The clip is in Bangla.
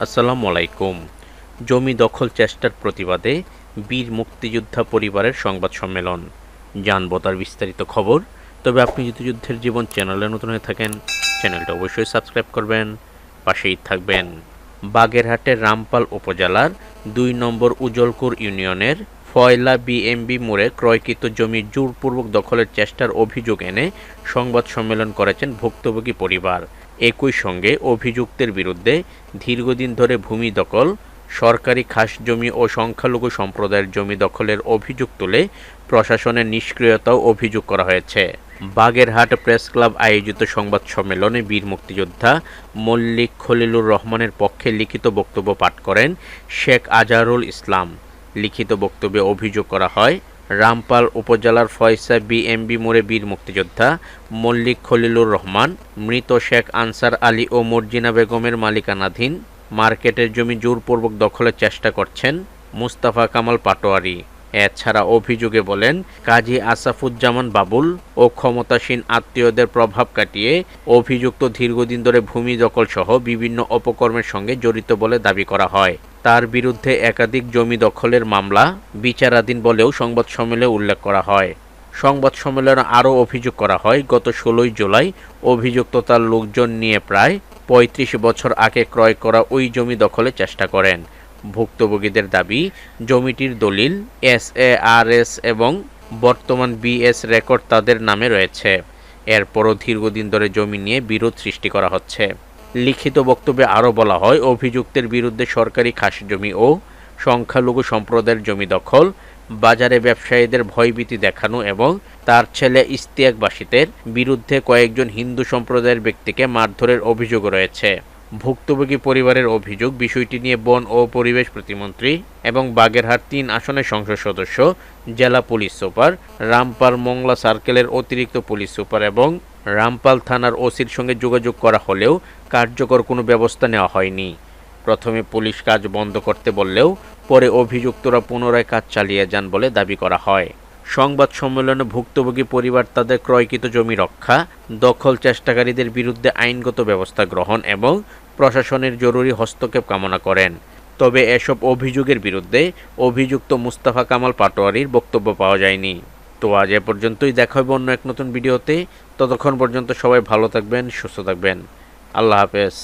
আসসালামু আলাইকুম। জমি দখল চেষ্টার প্রতিবাদে বীর মুক্তিযোদ্ধা পরিবারের সংবাদ সম্মেলন। জানবো তার বিস্তারিত খবর। তবে আপনি যদি যুদ্ধের জীবন চ্যানেলে নতুন হয়ে থাকেন, চ্যানেলটা অবশ্যই সাবস্ক্রাইব করবেন, পাশেই থাকবেন। বাগেরহাটের রামপাল উপজেলার ২ নম্বর উজলকুর ইউনিয়নের ফয়লা বিএমবি মোড়ে ক্রয়কৃত জমি জোরপূর্বক দখলের চেষ্টার অভিযোগ এনে সংবাদ সম্মেলন করেছেন ভুক্তভোগী পরিবার। একই সঙ্গে অভিযুক্তের বিরুদ্ধে দীর্ঘদিন ধরে ভূমি দখল, সরকারি খাস জমি ও সংখ্যালঘু সম্প্রদায়ের জমি দখলের অভিযোগ তুলে প্রশাসনের নিষ্ক্রিয়তাও অভিযোগ করা হয়েছে। বাগেরহাট প্রেস ক্লাব আয়োজিত সংবাদ সম্মেলনে বীর মুক্তিযোদ্ধা মল্লিক খলিলুর রহমানের পক্ষে লিখিত বক্তব্য পাঠ করেন শেখ আজহারুল ইসলাম। লিখিত বক্তব্যে অভিযোগ করা হয়, রামপাল উপজেলার ফয়সা বিএমবি মোড়ে বীর মুক্তিযোদ্ধা মল্লিক খলিলুর রহমান মৃত শেখ আনসার আলী ও মর্জিনা বেগমের মালিকানাধীন মার্কেটের জমি জোরপূর্বক দখলের চেষ্টা করছেন মুস্তাফা কামাল পাটোয়ারি। এছাড়া অভিযোগে বলেন, কাজী আসাফুজ্জামান বাবুল ও ক্ষমতাসীন আত্মীয়দের প্রভাব কাটিয়ে অভিযুক্ত দীর্ঘদিন ধরে ভূমি দখল সহ বিভিন্ন অপকর্মের সঙ্গে জড়িত বলে দাবি করা হয়। তার বিরুদ্ধে একাধিক জমি দখলের মামলা বিচারাধীন বলেও সংবাদ সম্মেলনে উল্লেখ করা হয়। সংবাদ সম্মেলনে আরও অভিযোগ করা হয়, গত ১৬ জুলাই অভিযুক্ত তার লোকজন নিয়ে প্রায় ৩৫ বছর আগে ক্রয় করা ওই জমি দখলের চেষ্টা করেন। ভুক্তভোগীদের দাবি, জমিটির দলিল, SARS এবং বর্তমান BS রেকর্ড তাদের নামে রয়েছে। এরপরও দীর্ঘদিন ধরে জমি নিয়ে বিরোধ সৃষ্টি করা হচ্ছে। লিখিত বক্তব্যে আরও বলা হয়, অভিযুক্তের বিরুদ্ধে সরকারি খাস জমি ও সংখ্যালঘু সম্প্রদায়ের জমি দখল, বাজারে ব্যবসায়ীদের ভয়ভীতি দেখানো এবং তার ছেলে ইশতিয়াক বাসিতের বিরুদ্ধে কয়েকজন হিন্দু সম্প্রদায়ের ব্যক্তিকে মারধরের অভিযোগ রয়েছে। ভুক্তভোগী পরিবারের অভিযোগ, বিষয়টি নিয়ে বন ও পরিবেশ প্রতিমন্ত্রী এবং বাগেরহাট ৩ আসনের সংসদ সদস্য, জেলা পুলিশ সুপার, রামপাল মংলা সার্কেলের অতিরিক্ত পুলিশ সুপার এবং রামপাল থানার ওসির সঙ্গে যোগাযোগ করা হলেও কার্যকর কোনো ব্যবস্থা নেওয়া হয়নি। প্রথমে পুলিশ কাজ বন্ধ করতে বললেও পরে অভিযুক্তরা পুনরায় কাজ চালিয়ে যান বলে দাবি করা হয়। সংবাদ সম্মেলনে ভুক্তভোগী পরিবার তাদের ক্রয়কৃত জমি রক্ষা, দখল চেষ্টাকারীদের বিরুদ্ধে আইনগত ব্যবস্থা গ্রহণ এবং প্রশাসনের জরুরি হস্তক্ষেপ কামনা করেন। তবে এসব অভিযোগের বিরুদ্ধে অভিযুক্ত মুস্তাফা কামাল পাটোয়ারির বক্তব্য পাওয়া যায়নি। তো আজ এ পর্যন্তই, দেখা হবে অন্য এক নতুন ভিডিওতে। ততক্ষণ পর্যন্ত সবাই ভালো থাকবেন, সুস্থ থাকবেন। আল্লাহ হাফেজ।